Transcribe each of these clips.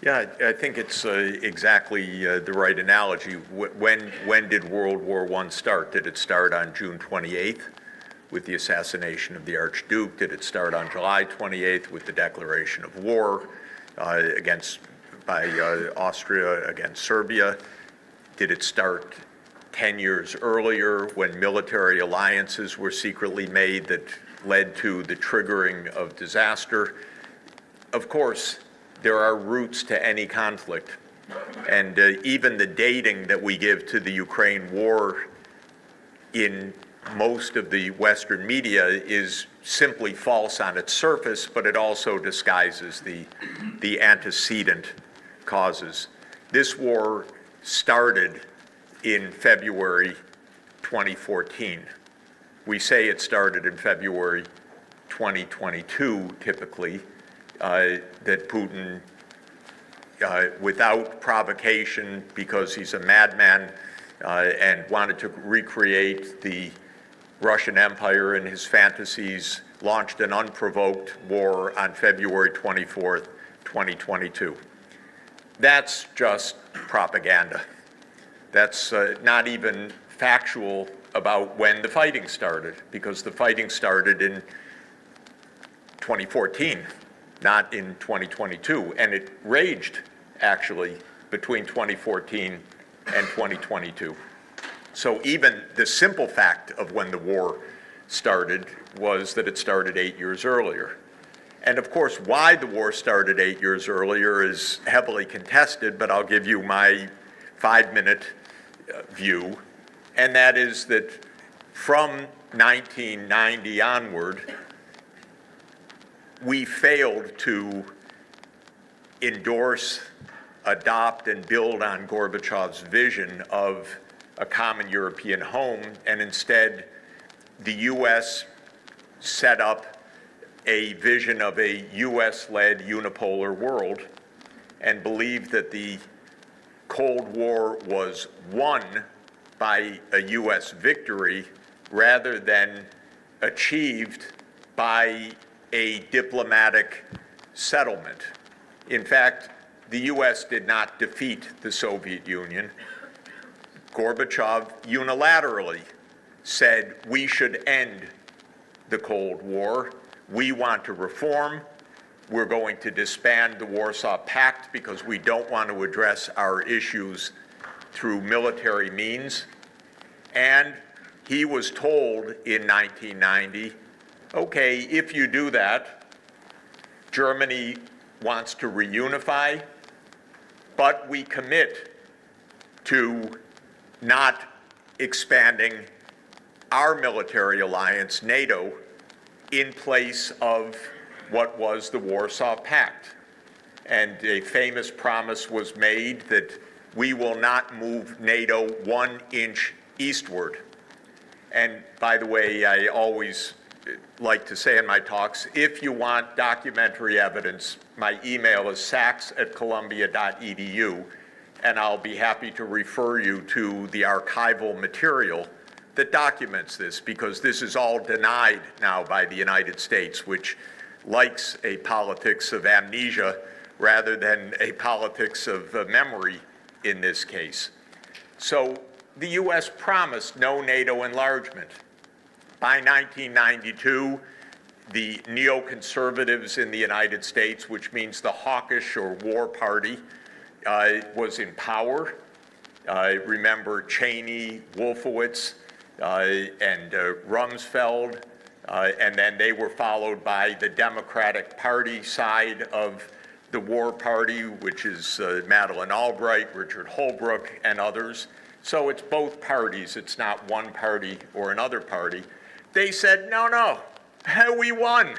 Yeah, I think it's exactly the right analogy. When did World War I start? Did it start on June 28th with the assassination of the Archduke? Did it start on July 28th with the declaration of war by Austria against Serbia? Did it start 10 years earlier when military alliances were secretly made that led to the triggering of disaster? Of course, there are roots to any conflict. And even the dating that we give to the Ukraine war in most of the Western media is simply false on its surface, but it also disguises the antecedent causes. This war started in February 2014. We say it started in February 2022, typically, that Putin, without provocation, because he's a madman and wanted to recreate the Russian Empire in his fantasies, launched an unprovoked war on February 24th, 2022. That's just propaganda. That's not even factual about when the fighting started, because the fighting started in 2014, not in 2022. And it raged, actually, between 2014 and 2022. So even the simple fact of when the war started was that it started 8 years earlier. And of course, why the war started 8 years earlier is heavily contested, but I'll give you my 5-minute view, and that is that from 1990 onward, we failed to endorse, adopt, and build on Gorbachev's vision of a common European home, and instead the U.S. set up a vision of a U.S.-led unipolar world and believed that the Cold War was won by a U.S. victory rather than achieved by a diplomatic settlement. In fact, the U.S. did not defeat the Soviet Union. Gorbachev unilaterally said we should end the Cold War. We want to reform. We're going to disband the Warsaw Pact because we don't want to address our issues through military means. And he was told in 1990, okay, if you do that, Germany wants to reunify, but we commit to not expanding our military alliance, NATO, in place of what was the Warsaw Pact. And a famous promise was made that we will not move NATO 1 inch eastward. And by the way, I always like to say in my talks, if you want documentary evidence, my email is sachs@columbia.edu, and I'll be happy to refer you to the archival material that documents this, because this is all denied now by the United States, which likes a politics of amnesia rather than a politics of memory in this case. So the U.S. promised no NATO enlargement. By 1992, the neoconservatives in the United States, which means the hawkish or war party, was in power. Remember Cheney, Wolfowitz, and Rumsfeld, and then they were followed by the Democratic Party side of the war party, which is Madeleine Albright, Richard Holbrooke, and others. So it's both parties. It's not one party or another party. They said, no, we won.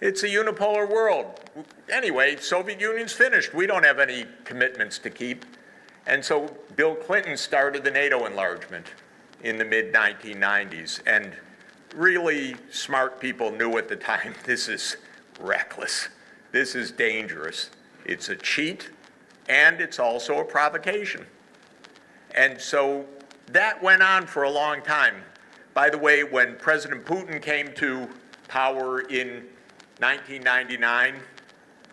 It's a unipolar world. Anyway, Soviet Union's finished. We don't have any commitments to keep. And so Bill Clinton started the NATO enlargement in the mid-1990s. And really smart people knew at the time, this is reckless. This is dangerous. It's a cheat, and it's also a provocation. And so that went on for a long time. By the way, when President Putin came to power in 1999,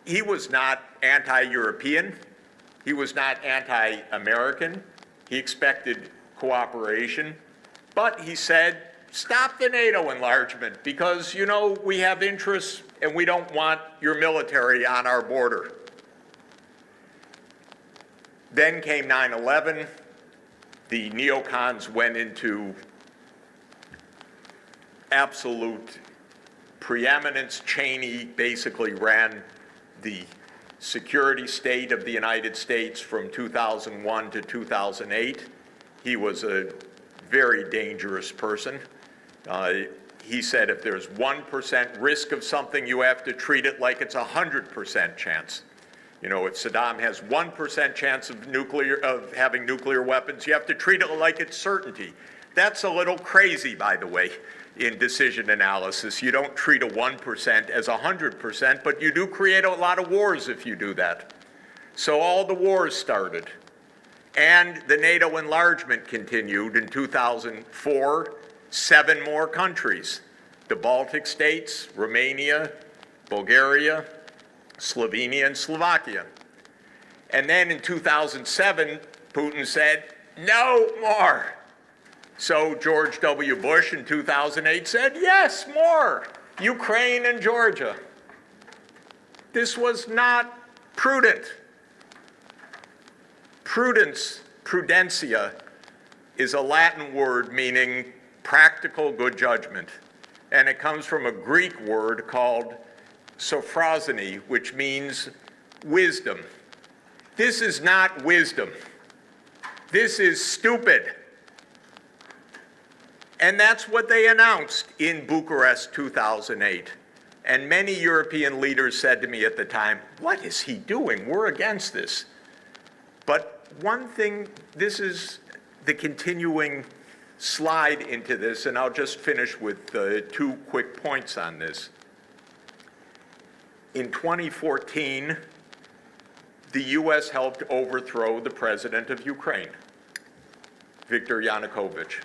he was not anti-European. He was not anti-American. He expected cooperation. But he said, stop the NATO enlargement because, you know, we have interests and we don't want your military on our border. Then came 9/11. The neocons went into absolute preeminence. Cheney basically ran the security state of the United States from 2001 to 2008. He was a very dangerous person. He said if there's 1% risk of something, you have to treat it like it's 100% chance. You know, if Saddam has 1% chance of having nuclear weapons, you have to treat it like it's certainty. That's a little crazy, by the way, in decision analysis. You don't treat a 1% as 100%, but you do create a lot of wars if you do that. So all the wars started. And the NATO enlargement continued in 2004, 7 more countries. The Baltic states, Romania, Bulgaria, Slovenia, and Slovakia. And then in 2007, Putin said, no more. So George W. Bush in 2008 said, yes, more. Ukraine and Georgia. This was not prudent. Prudence, prudentia, is a Latin word meaning practical good judgment. And it comes from a Greek word called sophrosony, which means wisdom. This is not wisdom. This is stupid. And that's what they announced in Bucharest 2008. And many European leaders said to me at the time, what is he doing? We're against this. But one thing, this is the continuing slide into this, and I'll just finish with 2 quick points on this. In 2014, the U.S. helped overthrow the president of Ukraine, Viktor Yanukovych.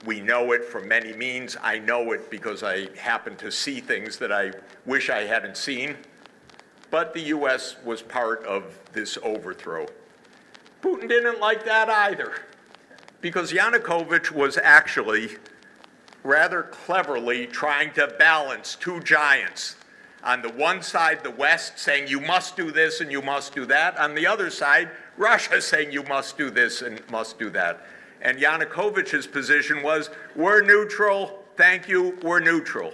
We know it from many means. I know it because I happen to see things that I wish I hadn't seen. But the U.S. was part of this overthrow. Putin didn't like that either, because Yanukovych was actually rather cleverly trying to balance 2 giants. On the one side, the West saying you must do this and you must do that. On the other side, Russia saying you must do this and must do that. And Yanukovych's position was, we're neutral, thank you, we're neutral.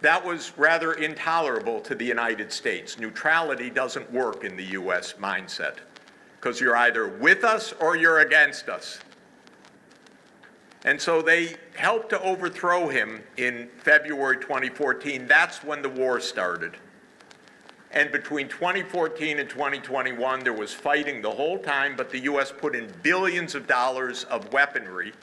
That was rather intolerable to the United States. Neutrality doesn't work in the U.S. mindset, because you're either with us or you're against us. And so they helped to overthrow him in February 2014. That's when the war started. And between 2014 and 2021, there was fighting the whole time, but the U.S. put in billions of dollars of weaponry.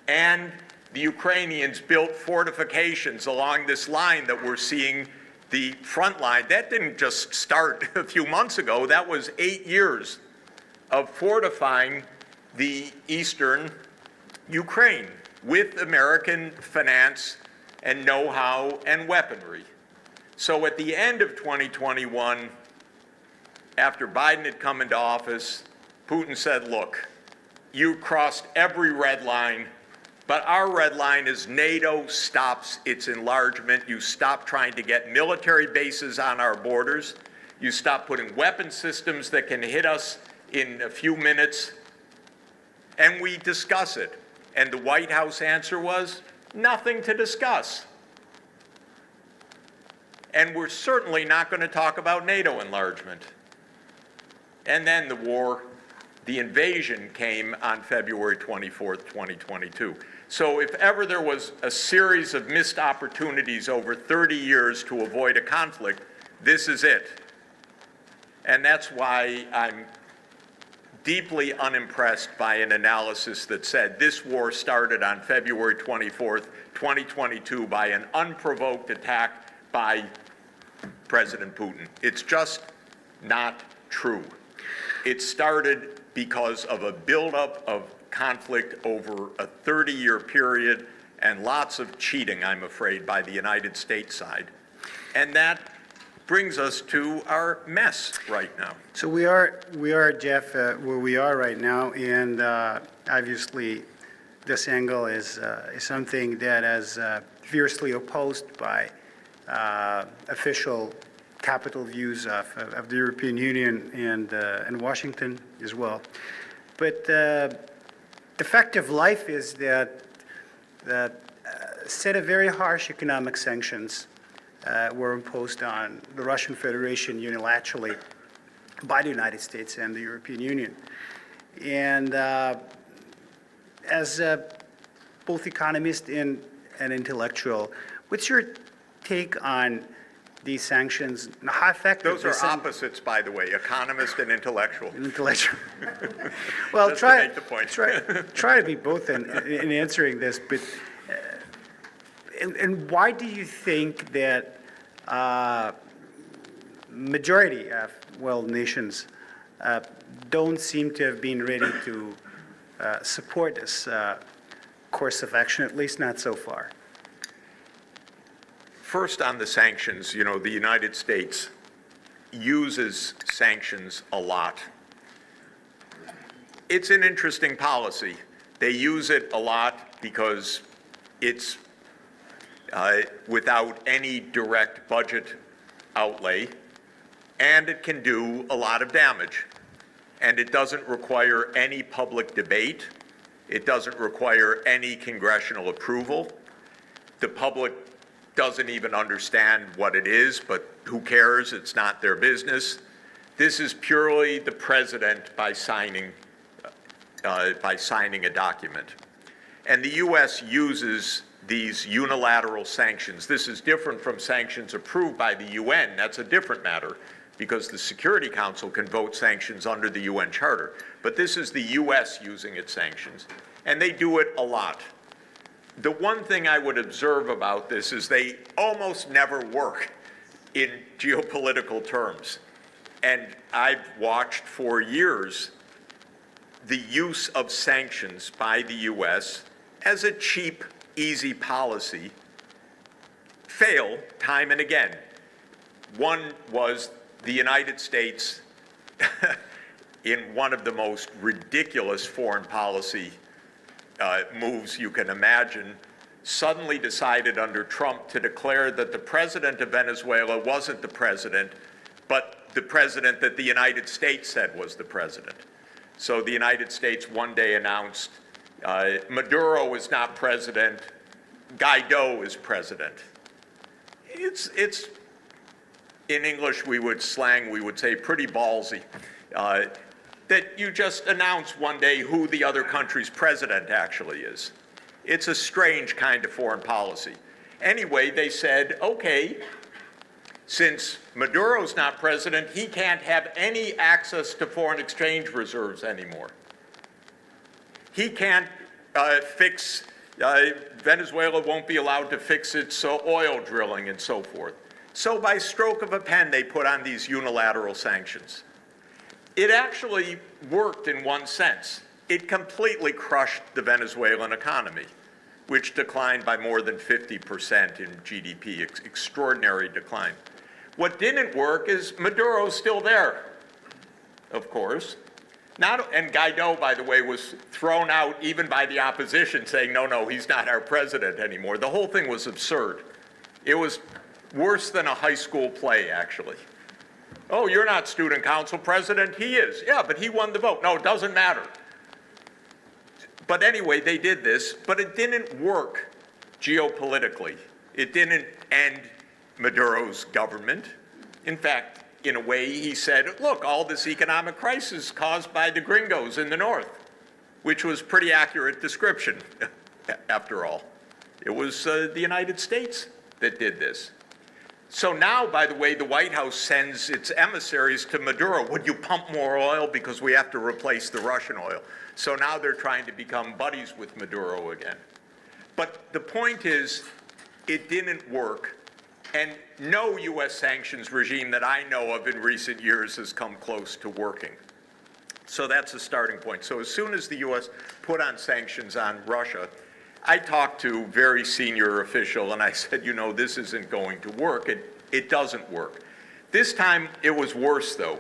And the Ukrainians built fortifications along this line that we're seeing the front line. That didn't just start a few months ago. That was 8 years of fortifying the eastern Ukraine with American finance and know-how and weaponry. So at the end of 2021, after Biden had come into office, Putin said, look, you crossed every red line, but our red line is NATO stops its enlargement. You stop trying to get military bases on our borders. You stop putting weapon systems that can hit us in a few minutes, and we discuss it. And the White House answer was, nothing to discuss. And we're certainly not going to talk about NATO enlargement. And then the war, the invasion came on February 24th, 2022. So if ever there was a series of missed opportunities over 30 years to avoid a conflict, this is it. And that's why I'm deeply unimpressed by an analysis that said this war started on February 24th, 2022 by an unprovoked attack by President Putin. It's just not true. It started because of a buildup of conflict over a 30-year period and lots of cheating, I'm afraid, by the United States side. And that brings us to our mess right now. So we are, Jeff, where we are right now, and obviously this angle is something that is fiercely opposed by official capital views of the European Union and Washington as well. But the fact of life is that a set of very harsh economic sanctions were imposed on the Russian Federation unilaterally by the United States and the European Union. And as both economist and an intellectual, what's your take on these sanctions? How effective? Those are opposites, by the way, economist and intellectual. Intellectual. Well, Just try to make the point. try to be both in answering this, but and why do you think that majority of world nations don't seem to have been ready to support this course of action, at least not so far? First, on the sanctions, you know, the United States uses sanctions a lot. It's an interesting policy. They use it a lot because it's without any direct budget outlay, and it can do a lot of damage. And it doesn't require any public debate. It doesn't require any congressional approval. The public doesn't even understand what it is, but who cares? It's not their business. This is purely the president by signing a document. And the U.S. uses these unilateral sanctions. This is different from sanctions approved by the UN. That's a different matter because the Security Council can vote sanctions under the UN Charter. But this is the U.S. using its sanctions, and they do it a lot. The one thing I would observe about this is they almost never work in geopolitical terms. And I've watched for years the use of sanctions by the U.S. as a cheap, easy policy fail time and again. One was the United States, in one of the most ridiculous foreign policy moves you can imagine, suddenly decided under Trump to declare that the president of Venezuela wasn't the president, but the president that the United States said was the president. So the United States one day announced, Maduro is not president, Guaido is president. It's in English we would say pretty ballsy. That you just announce one day who the other country's president actually is. It's a strange kind of foreign policy. Anyway, they said, okay, since Maduro's not president, he can't have any access to foreign exchange reserves anymore. He can't Venezuela won't be allowed to fix its oil drilling and so forth. So by stroke of a pen, they put on these unilateral sanctions. It actually worked in one sense. It completely crushed the Venezuelan economy, which declined by more than 50% in GDP, extraordinary decline. What didn't work is Maduro's still there, of course. And Guaido, by the way, was thrown out even by the opposition saying, no, he's not our president anymore. The whole thing was absurd. It was worse than a high school play, actually. Oh, you're not student council president, he is. Yeah, but he won the vote. No, it doesn't matter. But anyway, they did this, but it didn't work geopolitically. It didn't end Maduro's government. In fact, in a way, he said, look, all this economic crisis caused by the gringos in the north, which was pretty accurate description, after all. It was the United States that did this. So now, by the way, the White House sends its emissaries to Maduro. Would you pump more oil because we have to replace the Russian oil? So now they're trying to become buddies with Maduro again. But the point is, it didn't work. And no U.S. sanctions regime that I know of in recent years has come close to working. So that's a starting point. So as soon as the U.S. put on sanctions on Russia, I talked to a very senior official and I said, this isn't going to work. It doesn't work. This time it was worse, though,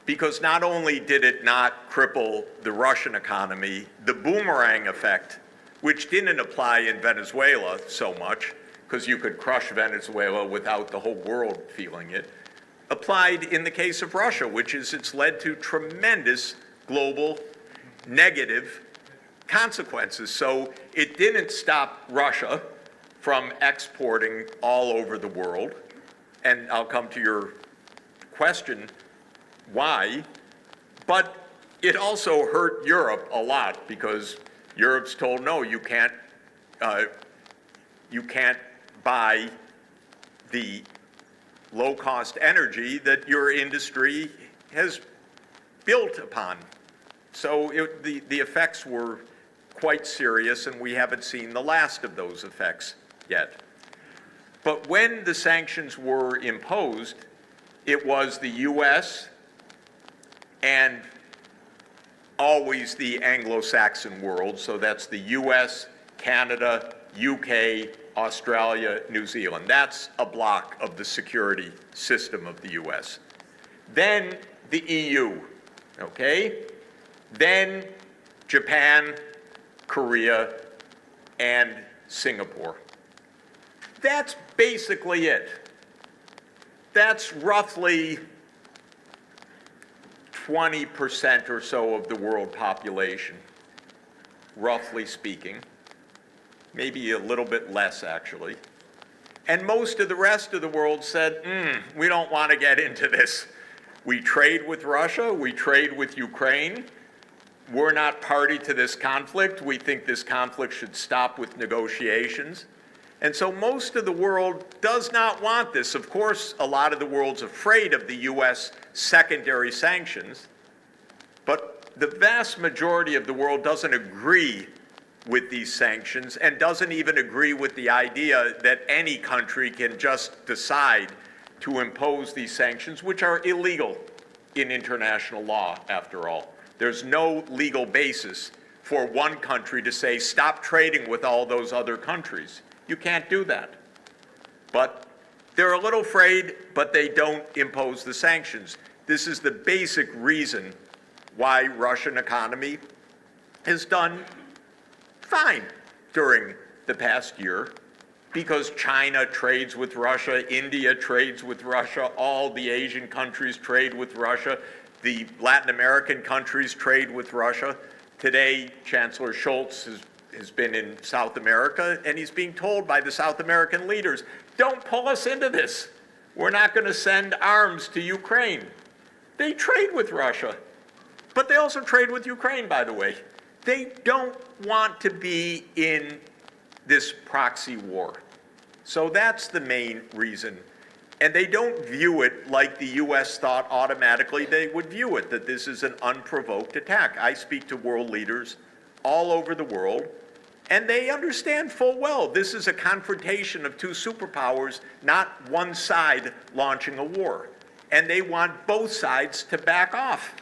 because not only did it not cripple the Russian economy, the boomerang effect, which didn't apply in Venezuela so much, because you could crush Venezuela without the whole world feeling it, applied in the case of Russia, which is it's led to tremendous global negative consequences. So it didn't stop Russia from exporting all over the world. And I'll come to your question, why? But it also hurt Europe a lot because Europe's told, no, you can't buy the low-cost energy that your industry has built upon. So the effects were quite serious, and we haven't seen the last of those effects yet. But when the sanctions were imposed, it was the US and always the Anglo-Saxon world, so that's the US, Canada, UK, Australia, New Zealand. That's a block of the security system of the US. Then the EU, okay? Then Japan, Korea, and Singapore. That's basically it. That's roughly 20% or so of the world population, roughly speaking. Maybe a little bit less, actually. And most of the rest of the world said, we don't want to get into this. We trade with Russia, we trade with Ukraine. We're not party to this conflict. We think this conflict should stop with negotiations. And so most of the world does not want this. Of course, a lot of the world's afraid of the US secondary sanctions, but the vast majority of the world doesn't agree with these sanctions and doesn't even agree with the idea that any country can just decide to impose these sanctions, which are illegal in international law, after all. There's no legal basis for one country to say, stop trading with all those other countries. You can't do that. But they're a little afraid, but they don't impose the sanctions. This is the basic reason why Russian economy has done fine during the past year, because China trades with Russia, India trades with Russia, all the Asian countries trade with Russia, the Latin American countries trade with Russia. Today, Chancellor Scholz has been in South America, and he's being told by the South American leaders, don't pull us into this. We're not going to send arms to Ukraine. They trade with Russia, but they also trade with Ukraine, by the way. They don't want to be in this proxy war. So that's the main reason. And they don't view it like the US thought automatically they would view it, that this is an unprovoked attack. I speak to world leaders all over the world, and they understand full well this is a confrontation of two superpowers, not one side launching a war. And they want both sides to back off.